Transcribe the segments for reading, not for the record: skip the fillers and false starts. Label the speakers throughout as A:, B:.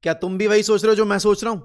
A: क्या तुम भी वही सोच रहे हो जो मैं सोच रहा हूं?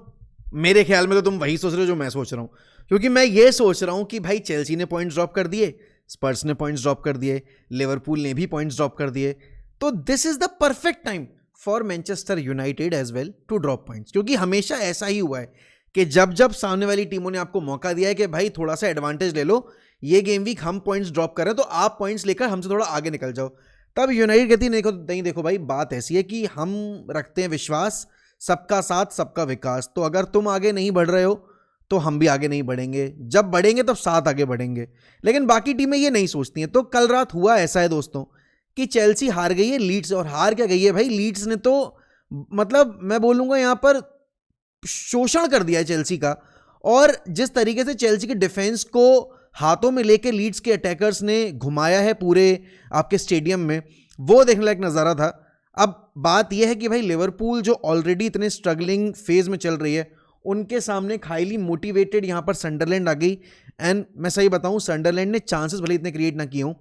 A: मेरे ख्याल में तो तुम वही सोच रहे हो जो मैं सोच रहा हूं, क्योंकि मैं ये सोच रहा हूं कि भाई चेल्सी ने पॉइंट्स ड्रॉप कर दिए, स्पर्स ने पॉइंट्स ड्रॉप कर दिए, लिवरपूल ने भी पॉइंट्स ड्रॉप कर दिए, तो this is the perfect time for Manchester United as well to drop points. क्योंकि हमेशा ऐसा ही हुआ है कि जब जब सामने वाली टीमों ने आपको मौका दिया है कि भाई थोड़ा सा एडवांटेज ले लो, ये गेम वीक हम पॉइंट्स ड्रॉप कर रहे हैं तो आप पॉइंट्स लेकर हमसे थोड़ा आगे निकल जाओ, तब यूनाइटेड कहती नहीं देखो भाई बात ऐसी है कि हम रखते हैं विश्वास, सबका साथ सबका विकास, तो अगर तुम आगे नहीं बढ़ रहे हो तो हम भी आगे नहीं बढ़ेंगे, जब बढ़ेंगे तब साथ आगे बढ़ेंगे। लेकिन बाकी टीमें ये नहीं सोचती हैं। तो कल रात हुआ ऐसा है दोस्तों कि चेल्सी हार गई है लीड्स, और हार क्या गई है भाई, लीड्स ने तो मतलब मैं बोलूंगा यहां पर शोषण कर दिया है चेल्सी का। और जिस तरीके से चेल्सी के डिफेंस को हाथों में लेके लीड्स के अटैकर्स ने घुमाया है पूरे आपके स्टेडियम में, वो देखने लायक नज़ारा था। अब बात यह है कि भाई लिवरपूल जो ऑलरेडी इतने स्ट्रगलिंग फेज में चल रही है, उनके सामने हाईली मोटिवेटेड यहां पर सनडरलैंड आ गई। एंड मैं सही बताऊं, सनडरलैंड ने चांसेस भले इतने क्रिएट ना किए हों,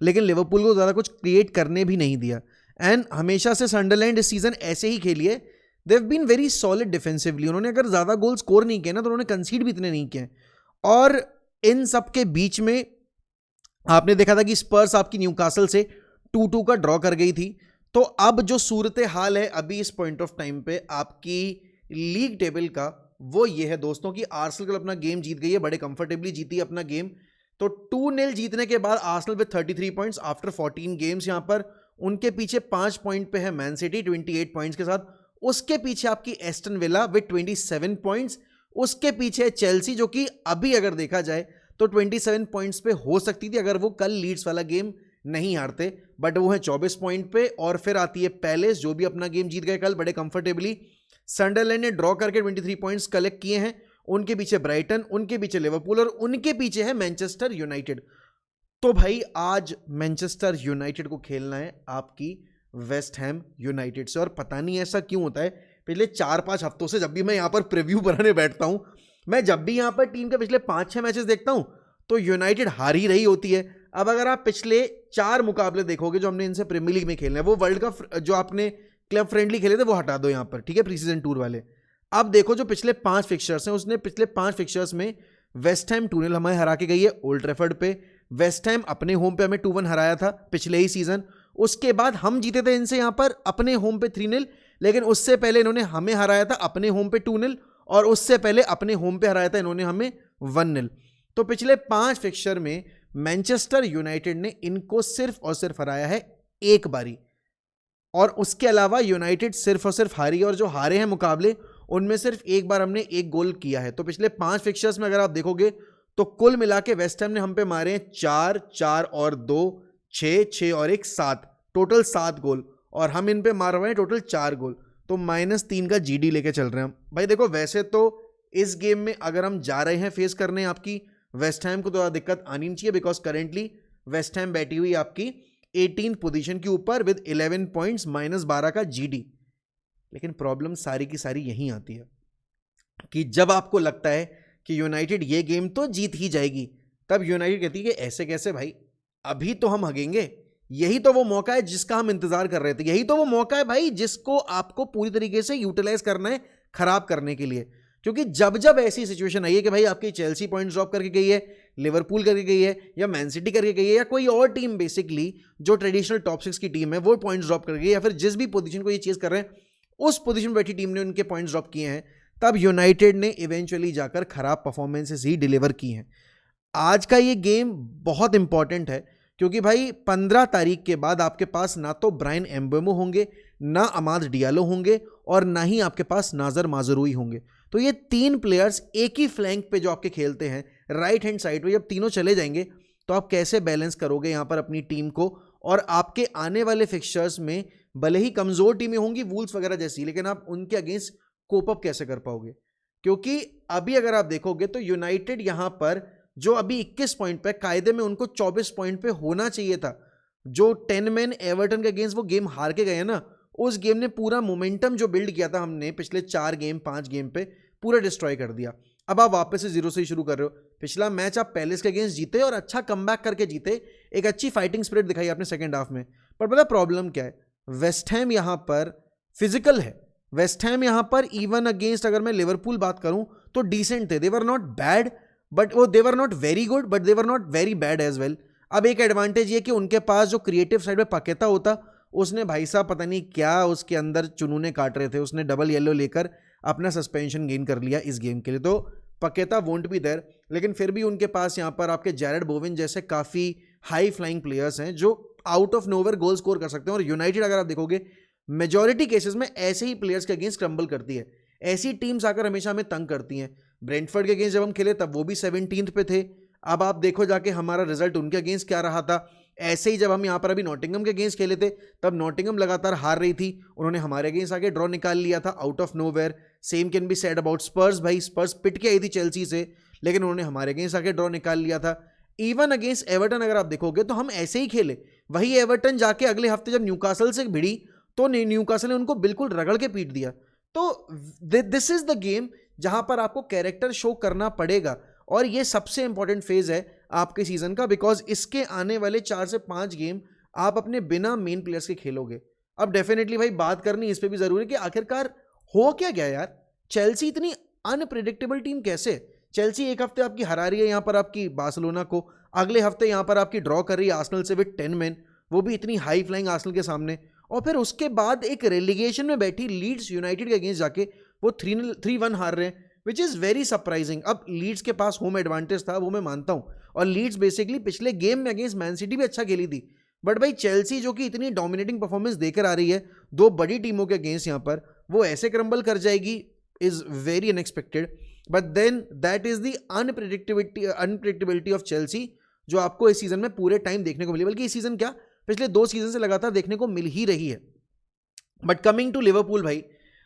A: लेकिन लिवरपूल को ज़्यादा कुछ क्रिएट करने भी नहीं दिया। एंड हमेशा से सनडरलैंड इस सीजन ऐसे ही खेली है, they have been very solid defensively. उन्होंने अगर ज़्यादा गोल स्कोर नहीं किए ना तो उन्होंने कंसीड भी इतने नहीं किए। और इन सब के बीच में आपने देखा था कि स्पर्स आपकी न्यूकासल से 2-2 का ड्रॉ कर गई थी। तो अब जो सूरत हाल है अभी इस पॉइंट ऑफ टाइम पे आपकी लीग टेबल का, वो ये है दोस्तों कि आर्सेनल कल अपना गेम जीत गई है, बड़े कंफर्टेबली जीती है अपना गेम। तो 2-0 जीतने के बाद Arsenal with 33 points after 14 games, यहां पर उनके पीछे 5 पॉइंट पे है मैन सिटी 28 पॉइंट्स के साथ। उसके पीछे आपकी एस्टन विला विद 27 पॉइंट्स। उसके पीछे चेल्सी जो कि अभी अगर देखा जाए तो 27 पॉइंट्स पे हो सकती थी अगर वो कल लीड्स वाला गेम नहीं हारते, बट वो है 24 पॉइंट पे। और फिर आती है पैलेस जो भी अपना गेम जीत गए कल बड़े कंफर्टेबली। सनडरलैंड ने ड्रॉ करके 23 पॉइंट्स कलेक्ट किए हैं। उनके पीछे ब्राइटन, उनके पीछे लिवरपूल और उनके पीछे है मैनचेस्टर यूनाइटेड। तो भाई आज मैनचेस्टर यूनाइटेड को खेलना है आपकी वेस्ट हैम यूनाइटेड से। और पता नहीं ऐसा क्यों होता है, पिछले 4-5 हफ्तों से जब भी मैं यहां पर प्रीव्यू बनाने बैठता हूं, मैं जब भी यहां पर टीम के पिछले 5-6 मैचेस देखता हूं तो यूनाइटेड हार ही रही होती है। अब अगर आप पिछले 4 मुकाबले देखोगे जो हमने इनसे प्रीमियर लीग में खेलने हैं, वो वर्ल्ड कप जो आपने क्लब फ्रेंडली खेले थे वो हटा दो यहां पर, ठीक है, प्री सीजन टूर वाले। अब देखो जो पिछले 5 फिक्चर्स हैं, उसने पिछले 5 फिक्चर्स में वेस्ट हैम 2-0 हमें हरा के गई है ओल्ड ट्रैफर्ड पे। वेस्ट हैम अपने होम पे हमें 2-1 हराया था पिछले ही सीजन। उसके बाद हम जीते थे इनसे यहां पर अपने होम पे 3-0, लेकिन उससे पहले इन्होंने हमें हराया था अपने होम पे 2-0, और उससे पहले अपने होम पे हराया था इन्होंने हमें 1-0। तो पिछले 5 फिक्चर में मैनचेस्टर यूनाइटेड ने इनको सिर्फ और सिर्फ हराया है एक बारी, और उसके अलावा यूनाइटेड सिर्फ और सिर्फ हारी, और जो हारे हैं मुकाबले उनमें सिर्फ एक बार हमने 1 गोल किया है। तो पिछले 5 फिक्चर्स में अगर आप देखोगे तो कुल मिला के वेस्ट हैम ने हम पे मारे हैं 4 और 2 6 और 1 7, टोटल 7 गोल, और हम इन पे मार रहे हैं टोटल 4 गोल। तो -3 का जीडी लेके चल रहे हैं भाई। देखो वैसे तो इस गेम में अगर हम जा रहे हैं फेस करने आपकी वेस्ट हैम को, तो दिक्कत आनी नहीं चाहिए, बिकॉज करेंटली वेस्ट हैम बैठी हुई आपकी 18 पोजीशन के ऊपर विद 11 पॉइंट्स -12 का जीडी। लेकिन प्रॉब्लम सारी की सारी यहीं आती है कि जब आपको लगता है कि यूनाइटेड ये गेम तो जीत ही जाएगी, तब यूनाइटेड कहती है कि ऐसे कैसे भाई, अभी तो हम हगेंगे। यही तो वो मौका है जिसका हम इंतजार कर रहे थे, यही तो वो मौका है भाई जिसको आपको पूरी तरीके से यूटिलाइज करना है खराब करने के लिए। क्योंकि जब जब ऐसी सिचुएशन आई है कि भाई आपकी चेल्सी पॉइंट्स ड्रॉप करके गई है, लिवरपूल करके गई है, या मैन सिटी करके गई है, या कोई और टीम बेसिकली जो ट्रेडिशनल टॉप 6 की टीम है वो पॉइंट्स ड्रॉप कर गई है, या फिर जिस भी पोजीशन को ये चीज कर रहे हैं उस पोजीशन में बैठी टीम ने उनके पॉइंट्स ड्रॉप किए हैं, तब यूनाइटेड ने इवेंचुअली जाकर खराब परफॉर्मेंसेस ही डिलीवर की हैं। आज का ये गेम बहुत इंपॉर्टेंट है क्योंकि भाई 15 तारीख के बाद आपके पास ना तो ब्रायन एम्बेमो होंगे, ना अमाद डियालो होंगे, और ना ही आपके पास नाजर माजरूई होंगे। तो ये 3 प्लेयर्स एक ही फ्लैंक पे जो आपके खेलते हैं राइट हैंड साइड पे, जब तीनों चले जाएंगे तो आप कैसे बैलेंस करोगे यहाँ पर अपनी टीम को। और आपके आने वाले फिक्चर्स में भले ही कमजोर टीमें होंगी वुल्व्स वगैरह जैसी, लेकिन आप उनके अगेंस्ट कोप अप कैसे कर पाओगे? क्योंकि अभी अगर आप देखोगे तो यूनाइटेड यहां पर जो अभी 21 पॉइंट पे, कायदे में उनको 24 पॉइंट पे होना चाहिए था। जो 10 मैन एवर्टन के अगेंस्ट वो गेम हार के गए ना, उस गेम ने पूरा मोमेंटम जो बिल्ड किया था हमने पिछले 4 गेम 5 गेम पे, पूरा डिस्ट्रॉय कर दिया। अब आप वापस से 0 से ही शुरू कर रहे हो। पिछला मैच आप पैलेस के अगेंस्ट जीते और अच्छा कमबैक करके जीते, एक अच्छी फाइटिंग स्पिरिट दिखाई आपने सेकंड हाफ में। पर पता प्रॉब्लम क्या है, वेस्ट हैम यहां पर फिजिकल है वेस्ट हैम यहाँ पर इवन अगेंस्ट अगर मैं लिवरपूल बात करूं तो डिसेंट थे, they were not bad but वो they were not very good but they were not very bad as well. अब एक एडवांटेज ये कि उनके पास जो क्रिएटिव साइड में पकेता होता, उसने भाई साहब पता नहीं क्या उसके अंदर चुनूने काट रहे थे, उसने डबल येलो लेकर अपना सस्पेंशन गेन कर लिया इस गेम के लिए। तो पकेता वोंट बी देयर, लेकिन फिर भी उनके पास यहाँ पर आपके जैरेड बोवेन जैसे काफ़ी हाई फ्लाइंग प्लेयर्स हैं जो out of nowhere goal score कर सकते हैं। और यूनाइटेड अगर आप देखोगे मेजॉरिटी केसेस में ऐसे ही प्लेयर्स के अगेंस्ट क्रम्बल करती है, ऐसी टीम्स आकर हमेशा हमें तंग करती हैं। ब्रेंटफोर्ड के अगेंस्ट जब हम खेले तब वो भी 17th पे थे, अब आप देखो जाके हमारा रिजल्ट उनके अगेंस्ट क्या रहा था। ऐसे ही जब हम यहाँ पर अभी नॉटिंगम के अगेंस्ट खेले थे तब नॉटिंगम लगातार हार रही थी, उन्होंने हमारे अगेंस्ट आके ड्रॉ निकाल लिया था out of nowhere. Same can be said about Spurs, भाई स्पर्स पिट के आई थी चेल्सी से, लेकिन उन्होंने हमारे अगेंस्ट आके ड्रॉ निकाल लिया था। इवन अगेंस्ट एवर्टन अगर आप देखोगे तो हम ऐसे ही खेले, वही एवर्टन जाके अगले हफ्ते जब न्यूकासल से भिड़ी तो न्यूकासल ने उनको बिल्कुल रगड़ के पीट दिया। तो दिस इज द गेम जहां पर आपको कैरेक्टर शो करना पड़ेगा, और ये सबसे इंपॉर्टेंट फेज है आपके सीजन का, बिकॉज इसके आने वाले 4 से 5 गेम आप अपने बिना मेन प्लेयर्स के खेलोगे। अब डेफिनेटली भाई बात करनी इस पे भी जरूरी है कि आखिरकार हो क्या गया यार, चेल्सी इतनी अनप्रिडिक्टेबल टीम कैसे? चेल्सी एक हफ्ते आपकी हरा रही है यहाँ पर आपकी बार्सिलोना को, अगले हफ्ते यहाँ पर आपकी ड्रॉ कर रही है आर्सेनल से विद 10 मैन, वो भी इतनी हाई फ्लाइंग आर्सेनल के सामने, और फिर उसके बाद एक रेलीगेशन में बैठी लीड्स यूनाइटेड के अगेंस्ट जाके वो 3-1 हार रहे हैं, विच इज़ वेरी सरप्राइजिंग। अब लीड्स के पास होम एडवांटेज था, वो मैं मानता हूँ, और लीड्स बेसिकली पिछले गेम में अगेंस्ट मैन सिटी भी अच्छा खेली थी, बट भाई चेल्सी जो कि इतनी डोमिनेटिंग परफॉर्मेंस देकर आ रही है दो बड़ी टीमों के अगेंस्ट, यहाँ पर वो ऐसे क्रम्बल कर जाएगी is very unexpected. But then that is the unpredictability of Chelsea जो आपको इस सीजन में पूरे टाइम देखने को मिली, बल्कि इस सीजन क्या पिछले 2 सीजन से लगातार देखने को मिल ही रही है। बट कमिंग टू लिवरपूल, भाई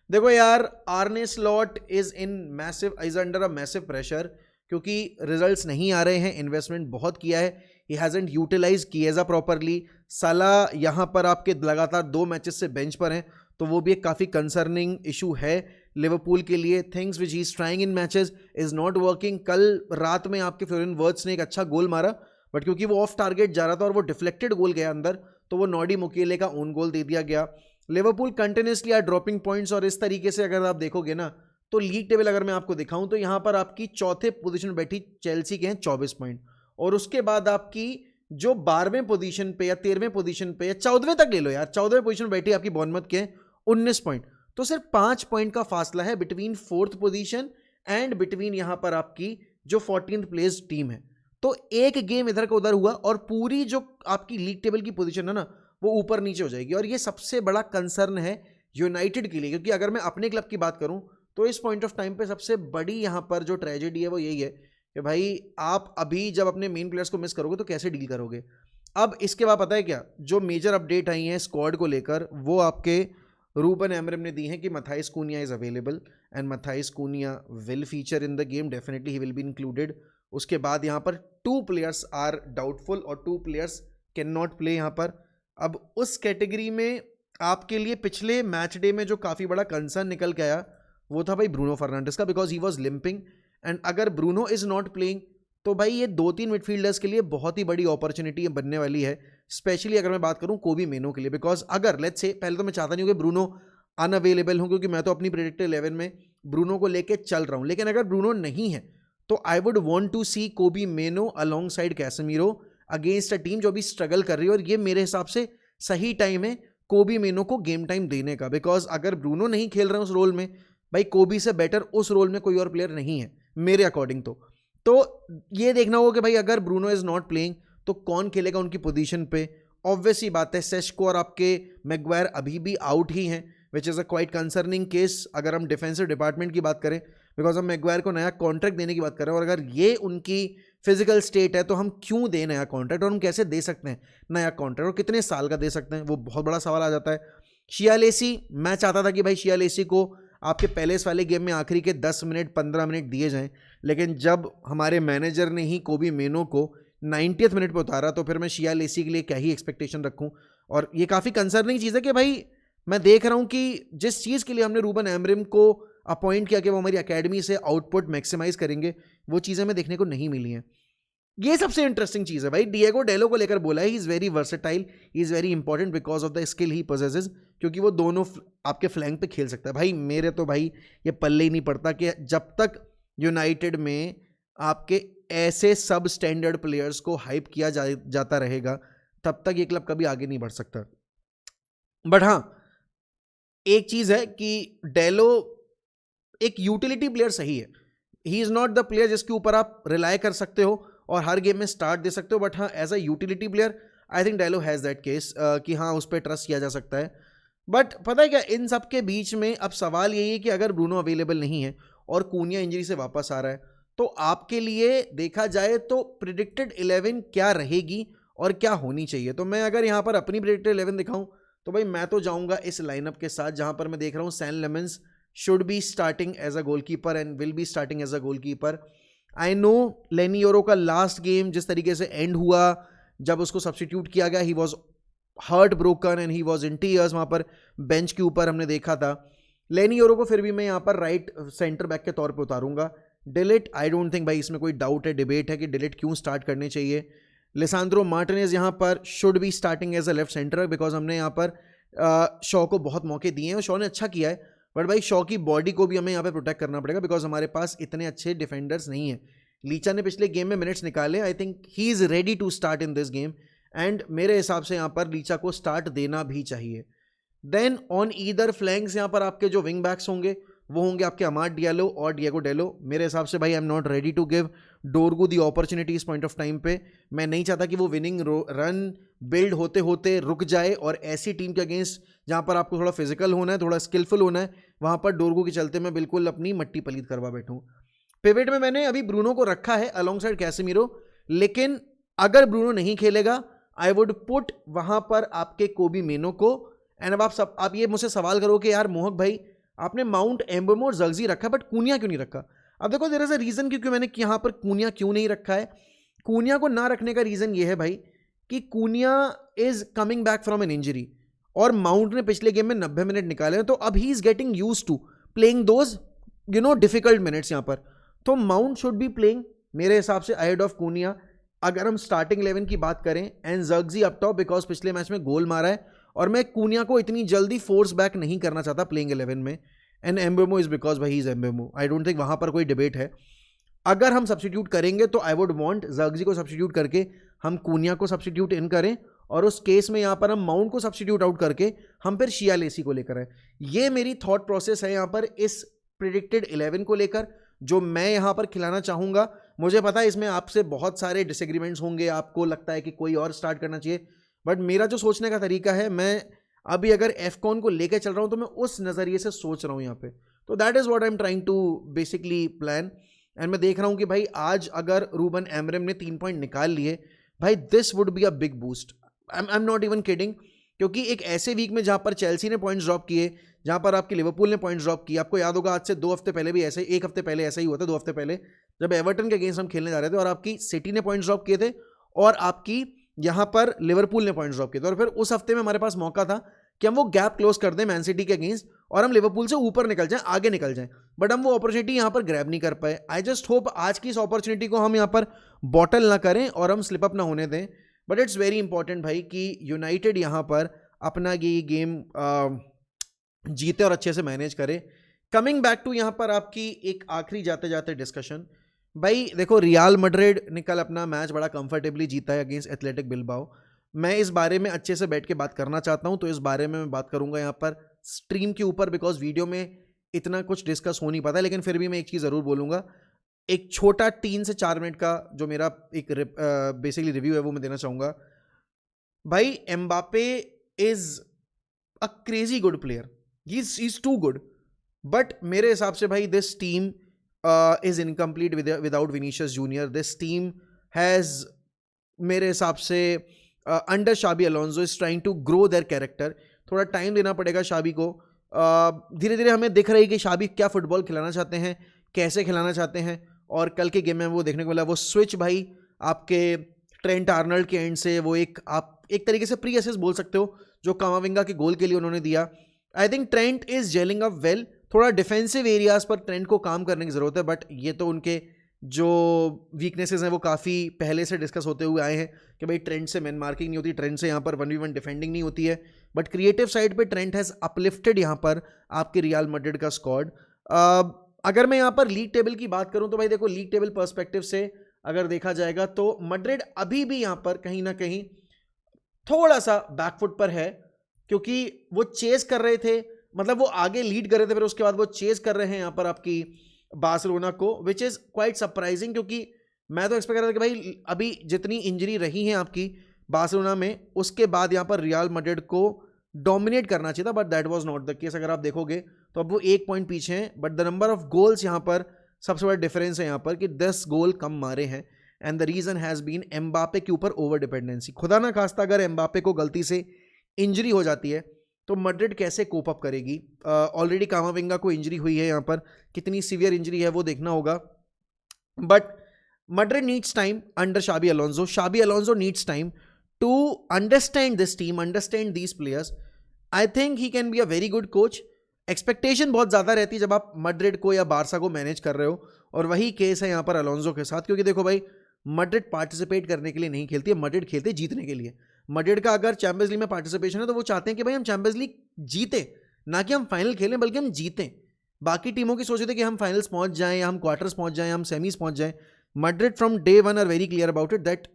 A: देखो यार, आर्ने slot is under a massive pressure, क्योंकि रिजल्ट्स नहीं आ रहे हैं, इन्वेस्टमेंट बहुत किया है, ही हैजंट यूटिलाइज किएजा प्रॉपरली। साला यहाँ पर आपके लगातार 2 मैचेस से बेंच पर हैं, तो वो भी एक काफ़ी कंसर्निंग इशू है लिवरपूल के लिए। Things which he is trying in matches is not working. कल रात में आपके फ्लोरिन वर्ड्स ने एक अच्छा गोल मारा, बट क्योंकि वो ऑफ टारगेट जा रहा था और वो डिफ्लेक्टेड गोल गया अंदर, तो वो नॉडी मुकेले का ओन गोल दे दिया गया। Liverpool continuously are dropping points, और इस तरीके से अगर आप देखोगे ना तो लीग टेबल अगर मैं आपको दिखाऊं तो यहाँ पर आपकी चौथे पोजीशन में बैठी चेल्सी के हैं 24 पॉइंट, और उसके बाद आपकी जो 12वें पोजीशन पे या 13वें पोजीशन पे या 14वें तक ले लो यार, 14वें पोजीशन बैठी आपकी बॉर्नमथ के हैं 19 पॉइंट। तो सिर्फ 5 पॉइंट का फासला है between 4th position and between यहाँ पर आपकी जो 14th प्लेस टीम है। तो एक गेम इधर का उधर हुआ और पूरी जो आपकी लीग टेबल की पोजीशन है ना वो ऊपर नीचे हो जाएगी, और ये सबसे बड़ा कंसर्न है यूनाइटेड के लिए। क्योंकि अगर मैं अपने क्लब की बात करूं तो इस पॉइंट ऑफ टाइम पे सबसे बड़ी यहाँ पर जो ट्रेजेडी है वो यही है कि भाई आप अभी जब अपने मेन प्लेयर्स को मिस करोगे तो कैसे डील करोगे। अब इसके बाद पता है क्या, जो मेजर अपडेट आई है स्क्वाड को लेकर वो आपके रूबन एमरम ने दी है कि Matthias Kuniya is available and Matthias Kuniya will feature in the game, definitely he will be included. उसके बाद यहाँ पर 2 प्लेयर्स आर डाउटफुल और 2 प्लेयर्स कैन नॉट प्ले यहाँ पर। अब उस कैटेगरी में आपके लिए पिछले मैच डे में जो काफ़ी बड़ा कंसर्न निकल के आया वो था भाई ब्रूनो फर्नांडिस का, because he was limping, and अगर ब्रूनो इज नॉट प्लेइंग तो भाई ये 2-3 मिडफील्डर्स के लिए बहुत ही बड़ी अपॉर्चुनिटी बनने वाली है, स्पेशली अगर मैं बात करूं कोबी मेनो के लिए। बिकॉज अगर लेट्स से, पहले तो मैं चाहता नहीं हूं कि ब्रूनो अनअवेलेबल हो, क्योंकि मैं तो अपनी प्रेडिक्टेड 11 में ब्रूनो को लेके चल रहा हूं, लेकिन अगर ब्रूनो नहीं है तो I would want to see Kobbie Mainoo alongside Casemiro against a team जो भी स्ट्रगल कर रही है, और ये मेरे हिसाब से सही टाइम है कोबी मेनो को गेम टाइम देने का। बिकॉज अगर ब्रूनो नहीं खेल रहे हैं उस रोल में, भाई कोबी से बेटर उस रोल में कोई और प्लेयर नहीं है मेरे अकॉर्डिंग। तो ये देखना होगा कि भाई अगर ब्रूनो इज नॉट प्लेइंग तो कौन खेलेगा उनकी पोजीशन पे। ऑब्वियसली बात है सेस्को और आपके मैग्वायर अभी भी आउट ही हैं, which is a quite concerning case अगर हम डिफेंसिव डिपार्टमेंट की बात करें, बिकॉज हम मैग्वायर को नया कॉन्ट्रैक्ट देने की बात कर रहे हैं, और अगर ये उनकी फिजिकल स्टेट है तो हम क्यों दें नया कॉन्ट्रैक्ट, और हम कैसे दे सकते हैं नया कॉन्ट्रैक्ट, और कितने साल का दे सकते हैं, वो बहुत बड़ा सवाल आ जाता है। शिया लेसी, मैं चाहता था कि भाई शिया लेसी को आपके पैलेस वाले गेम में आखिरी के 10 मिनट 15 मिनट दिए जाएं, लेकिन जब हमारे मैनेजर ने ही कोबी मेनो को 90th मिनट पे उतारा तो फिर मैं शिया लेसी के लिए क्या ही एक्सपेक्टेशन रखूं। और ये काफ़ी कंसर्निंग चीज़ है कि भाई मैं देख रहा हूं कि जिस चीज़ के लिए हमने रूबन एमरिम को अपॉइंट किया कि वो हमारी अकेडमी से आउटपुट मैक्सिमाइज करेंगे, वो चीज़ें हमें देखने को नहीं मिली हैं। ये सबसे इंटरेस्टिंग चीज है भाई। डिएगो डेलो को लेकर बोला है, he is very versatile, he is very important because of the skill he possesses, क्योंकि वो दोनों आपके फ्लैंक पे खेल सकता है। भाई मेरे तो भाई ये पल्ले ही नहीं पड़ता कि जब तक यूनाइटेड में आपके ऐसे सब स्टैंडर्ड प्लेयर्स को हाइप किया जाता रहेगा, तब तक ये क्लब कभी आगे नहीं बढ़ सकता। बट हाँ, एक चीज है कि डेलो एक यूटिलिटी प्लेयर सही है, he is not the player जिसके ऊपर आप रिलाय कर सकते हो और हर गेम में स्टार्ट दे सकते हो, बट हाँ as a utility player I think Dalot has that case कि हाँ उस पर ट्रस्ट किया जा सकता है। बट पता है क्या, इन सब के बीच में अब सवाल यही है कि अगर ब्रूनो अवेलेबल नहीं है और कूनिया इंजरी से वापस आ रहा है, तो आपके लिए देखा जाए तो प्रिडिक्टेड 11 क्या रहेगी और क्या होनी चाहिए। तो मैं अगर यहाँ पर अपनी प्रिडिक्टेड 11 दिखाऊं तो भाई मैं तो जाऊंगा इस लाइनअप के साथ, जहां पर मैं देख रहा हूँ San लेमंस should be starting as a goalkeeper and will be starting as a goalkeeper. I know लेनी योरो का लास्ट गेम जिस तरीके से एंड हुआ, जब उसको सब्स्टिट्यूट किया गया, he was heartbroken and he was in tears, वहाँ पर बेंच के ऊपर हमने देखा था। लेनी योरो को फिर भी मैं यहाँ पर राइट सेंटर बैक के तौर पे उतारूंगा। डिलिट आई डोंट थिंक भाई इसमें कोई डाउट है, डिबेट है कि डिलिट क्यों स्टार्ट करने चाहिए। लिसांद्रो मार्टिनेज यहाँ पर should be starting as a left centre, because हमने यहाँ पर शॉ को बहुत मौके दिए हैं और शॉ ने अच्छा किया है, बट भाई शॉ की बॉडी को भी हमें यहाँ पे प्रोटेक्ट करना पड़ेगा बिकॉज हमारे पास इतने अच्छे डिफेंडर्स नहीं है। लीचा ने पिछले गेम में मिनट्स निकाले, I think he is ready to start in this game and मेरे हिसाब से यहाँ पर लीचा को स्टार्ट देना भी चाहिए। देन ऑन ईदर फ्लैंक्स यहाँ पर आपके जो विंग बैक्स होंगे वो होंगे आपके अमाद डियालो और डिएगो डेलो। मेरे हिसाब से भाई I am not ready to give Dorgu the opportunity इस पॉइंट ऑफ टाइम पे। मैं नहीं चाहता कि वो विनिंग रन बिल्ड होते होते रुक जाए और ऐसी टीम के अगेंस्ट जहाँ पर आपको थोड़ा फिजिकल होना है, थोड़ा स्किलफुल होना है, वहाँ पर डोरगू के चलते मैं बिल्कुल अपनी मट्टी पलीत करवा बैठूँ। पिवट में मैंने अभी ब्रूनो को रखा है अलॉन्ग साइड कैसेमीरो, लेकिन अगर ब्रूनो नहीं खेलेगा आई वुड पुट वहाँ पर आपके कोबी मेनो को। एंड अब आप ये मुझसे सवाल करो कि यार मोहक भाई आपने माउंट एम्बोमो और जर्गजी रखा बट कूनिया क्यों नहीं रखा। अब देखो देयर इज अ रीजन क्योंकि मैंने यहाँ पर कूनिया क्यों नहीं रखा है। कूनिया को ना रखने का रीजन ये है भाई कि Kuniya is coming back from an injury और माउंट ने पिछले गेम में 90 मिनट निकाले हैं, तो अब he is getting used to playing those difficult minutes यहाँ पर। तो माउंट शुड बी प्लेइंग मेरे हिसाब से अहेड ऑफ कूनिया अगर हम स्टार्टिंग 11 की बात करें, एंड जर्गजी अप टॉप बिकॉज पिछले मैच में गोल मारा है और मैं कूनिया को इतनी जल्दी फोर्स बैक नहीं करना चाहता प्लेइंग 11 में। एंड एम्बेमो इज बिकॉज भाई इज एम्बेमो, आई डोंट थिंक वहां पर कोई डिबेट है। अगर हम सब्स्टिट्यूट करेंगे तो आई वुड वांट जर्गजी को सब्स्टिट्यूट करके हम कूनिया को सब्स्टिट्यूट इन करें और उस केस में यहाँ पर हम माउंट को सब्स्टिट्यूट आउट करके हम फिर शिया लेसी को लेकर आए। ये मेरी थॉट प्रोसेस है यहाँ पर इस प्रिडिक्टेड 11 को लेकर जो मैं यहाँ पर खिलाना चाहूँगा। मुझे पता है इसमें आपसे बहुत सारे डिसएग्रीमेंट्स होंगे, आपको लगता है कि कोई और स्टार्ट करना चाहिए, बट मेरा जो सोचने का तरीका है, मैं अभी अगर एफकॉन को लेकर चल रहा हूँ तो मैं उस नज़रिए से सोच रहा हूँ यहाँ पे। तो that is what I am trying to basically plan. And मैं देख रहा हूँ कि भाई आज अगर रूबन एमरेम ने 3 पॉइंट निकाल लिए भाई, this would be a big boost. I am not even kidding, क्योंकि एक ऐसे वीक में जहाँ पर चेल्सी ने पॉइंट्स ड्रॉप किए, जहाँ पर आपकी लिवरपूल ने पॉइंट्स ड्रॉप किए, आपको याद होगा आज से 2 हफ्ते पहले भी ऐसे, 1 हफ्ते पहले ऐसा ही हुआ था, 2 हफ्ते पहले जब एवर्टन के अगेंस्ट हम खेलने जा रहे थे और आपकी सिटी ने पॉइंट्स ड्रॉप किए थे और आपकी यहाँ पर लिवरपूल ने पॉइंट्स ड्रॉप किए थे। और फिर उस हफ्ते में हमारे पास मौका था कि हम वो गैप क्लोज कर दें मैन सिटी के अगेंस्ट और हम लिवरपूल से ऊपर निकल जाएं, आगे निकल जाएं, बट हम वो अपॉर्चुनिटी यहाँ पर ग्रैब नहीं कर पाए। आई जस्ट होप आज की इस अपॉर्चुनिटी को हम यहाँ पर बॉटल ना करें और हम स्लिप अप ना होने दें। बट इट्स वेरी इंपॉर्टेंट भाई कि यूनाइटेड यहाँ पर अपना ये गेम जीते और अच्छे से मैनेज करे। कमिंग बैक टू यहाँ पर आपकी एक आखिरी जाते जाते डिस्कशन, भाई देखो रियाल मैड्रिड ने कल अपना मैच बड़ा कंफर्टेबली जीता है अगेंस्ट एथलेटिक बिलबाओ। मैं इस बारे में अच्छे से बैठ के बात करना चाहता हूँ, तो इस बारे में मैं बात करूँगा यहाँ पर स्ट्रीम के ऊपर, बिकॉज वीडियो में इतना कुछ डिस्कस हो नहीं पाता, लेकिन फिर भी मैं एक चीज़ ज़रूर बोलूँगा। एक छोटा 3 से 4 मिनट का जो मेरा एक बेसिकली रिव्यू है वो मैं देना चाहूँगा। भाई Mbappe is a crazy good player, he is too good, but मेरे हिसाब से भाई this team is incomplete without Vinicius Junior. This team has मेरे हिसाब से under Xabi Alonso is trying to grow their character. थोड़ा टाइम देना पड़ेगा शाबी को। धीरे धीरे हमें दिख रही है कि शाबी क्या फुटबॉल खिलाना चाहते हैं, कैसे खिलाना चाहते हैं, और कल के गेम में वो देखने को मिला। वो स्विच भाई आपके ट्रेंट आर्नल्ड के एंड से, वो आप एक तरीके से प्री असिस्ट बोल सकते हो जो कामाविंगा के गोल के लिए उन्होंने दिया। I think Trent is gelling up well. थोड़ा डिफेंसिव एरियाज पर ट्रेंट को काम करने की ज़रूरत है, बट ये तो उनके जो वीकनेसेस हैं वो काफ़ी पहले से डिस्कस होते हुए आए हैं कि भाई ट्रेंड से मैन मार्किंग नहीं होती, ट्रेंड से यहाँ पर 1v1 डिफेंडिंग नहीं होती है, बट क्रिएटिव साइड पे ट्रेंड हैज़ अपलिफ्टेड यहाँ पर आपके रियल मैड्रिड का स्क्वाड। अगर मैं यहाँ पर लीग टेबल की बात करूँ तो भाई देखो, लीग टेबल पर्सपेक्टिव से अगर देखा जाएगा तो मैड्रिड अभी भी यहाँ पर कहीं ना कहीं थोड़ा सा बैकफुट पर है, क्योंकि वो चेस कर रहे थे, मतलब वो आगे लीड कर रहे थे, फिर उसके बाद वो चेस कर रहे हैं यहाँ पर आपकी बार्सिलोना को, विच इज़ क्वाइट सरप्राइजिंग, क्योंकि मैं तो एक्सपेक्ट कर रहा था कि भाई अभी जितनी इंजरी रही है आपकी बार्सिलोना में, उसके बाद यहाँ पर रियल मैड्रिड को डोमिनेट करना चाहिए था, but that was not the case. अगर आप देखोगे तो अब वो 1 पॉइंट पीछे हैं, but the number of goals यहाँ पर सबसे बड़ा डिफरेंस है यहाँ पर कि 10 गोल कम मारे हैं, and the reason has been Mbappe के ऊपर ओवर डिपेंडेंसी। खुदा ना खास्ता अगर एम्बापे को गलती से इंजरी हो जाती है तो मैड्रिड कैसे कोप अप करेगी। ऑलरेडी कामाविंगा को इंजरी हुई है, यहाँ पर कितनी सीवियर इंजरी है वो देखना होगा, but Madrid needs time under Xabi Alonso. Xabi Alonso needs time to understand this team, understand these players. I think he can be a very good coach. Expectation बहुत ज़्यादा रहती है जब आप मैड्रिड को या बारसा को मैनेज कर रहे हो, और वही केस है यहाँ पर अलोंसो के साथ, क्योंकि देखो भाई मैड्रिड पार्टिसिपेट करने के लिए नहीं खेलती है, मैड्रिड खेलते जीतने के लिए। मैड्रिड का अगर चैंपियंस लीग में पार्टिसिपेशन है तो वो चाहते हैं कि भाई हम चैंपियंस लीग जीते, ना कि हम फाइनल खेलें बल्कि हम जीतें। बाकी टीमों की सोच रहे थे कि हम फाइनल्स पहुंच जाएं, हम क्वार्टर्स पहुंच जाएं, हम सेमीज पहुंच जाएं। Madrid from day one are very clear about it that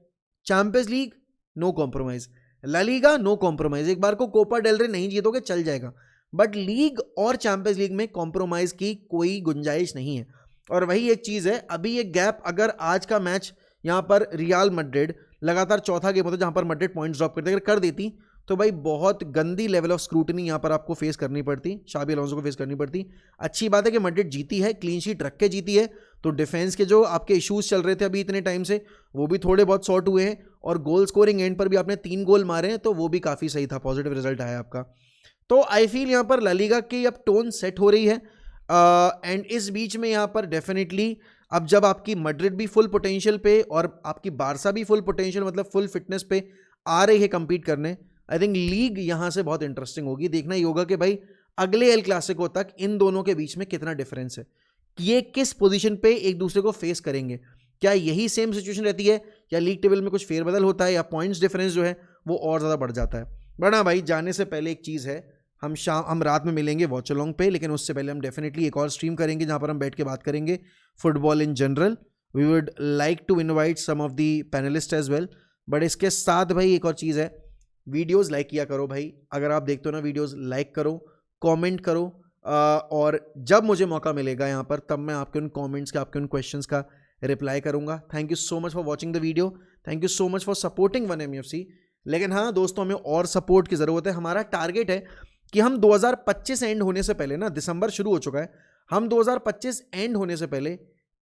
A: Champions League no compromise, La Liga no compromise. एक बार को कोपा डेल रे नहीं जीतोगे चल जाएगा, बट लीग और चैंपियंस लीग में कॉम्प्रोमाइज की कोई गुंजाइश नहीं है। और वही एक चीज़ है, अभी ये गैप, अगर आज का मैच यहाँ पर रियल मैड्रिड लगातार चौथा गेम होता जहाँ पर मैड्रिड पॉइंट्स ड्रॉप करते, अगर कर देती तो भाई बहुत गंदी लेवल ऑफ स्क्रूटनी यहाँ पर आपको फेस करनी पड़ती, शाबी अलोंसो को फेस करनी पड़ती। अच्छी बात है कि मैड्रिड जीती है, क्लीन शीट रख के जीती है, तो डिफेंस के जो आपके इश्यूज चल रहे थे अभी इतने टाइम से वो भी थोड़े बहुत सॉर्ट हुए हैं, और गोल स्कोरिंग एंड पर भी आपने 3 गोल मारे हैं, तो वो भी काफ़ी सही था, पॉजिटिव रिजल्ट आया आपका। तो आई फील यहाँ पर ला लीगा की अब टोन सेट हो रही है, एंड इस बीच में यहाँ पर डेफिनेटली अब जब आपकी मैड्रिड भी फुल पोटेंशियल पे और आपकी बारसा भी फुल पोटेंशियल मतलब फुल फिटनेस पे आ रही है compete करने, आई थिंक लीग यहाँ से बहुत इंटरेस्टिंग होगी। देखना ही होगा कि भाई अगले एल क्लासिको तक इन दोनों के बीच में कितना डिफरेंस है, ये किस पोजीशन पे एक दूसरे को फेस करेंगे, क्या यही सेम सिचुएशन रहती है या लीग टेबल में कुछ फेरबदल होता है, या पॉइंट्स डिफरेंस जो है वो और ज़्यादा बढ़ जाता है। बट हाँ भाई, जाने से पहले एक चीज़ है, हम रात में मिलेंगे वॉच अलोंग पे, लेकिन उससे पहले हम डेफिनेटली एक और स्ट्रीम करेंगे जहाँ पर हम बैठ के बात करेंगे football in general. We would like to invite some of the panellist as well. But इसके साथ भाई एक और चीज़ है, वीडियोस लाइक किया करो भाई, अगर आप देखते हो ना वीडियोस लाइक करो, कमेंट करो, और जब मुझे मौका मिलेगा यहाँ पर तब मैं आपके उन कमेंट्स का, आपके उन क्वेश्चंस का रिप्लाई करूँगा। Thank you so much for watching the video, thank you so much for supporting 1MUFC। लेकिन हाँ दोस्तों, हमें और सपोर्ट की ज़रूरत है। हमारा टारगेट है कि हम 2025 एंड होने से पहले ना, दिसंबर शुरू हो चुका है, हम 2025 एंड होने से पहले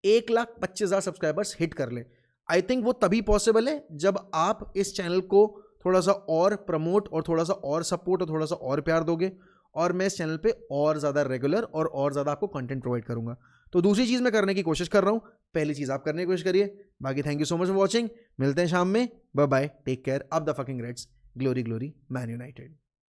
A: 1,25,000 सब्सक्राइबर्स हिट कर लें। आई थिंक वो तभी पॉसिबल है जब आप इस चैनल को थोड़ा सा और प्रमोट और थोड़ा सा और सपोर्ट और थोड़ा सा और प्यार दोगे, और मैं इस चैनल पे और ज़्यादा रेगुलर और ज़्यादा आपको कंटेंट प्रोवाइड करूंगा। तो दूसरी चीज़ मैं करने की कोशिश कर रहा हूँ, पहली चीज़ आप करने की कोशिश करिए। बाकी thank you so much for watching, मिलते हैं शाम में, bye bye, take care, up the fucking Reds, glory glory Man United.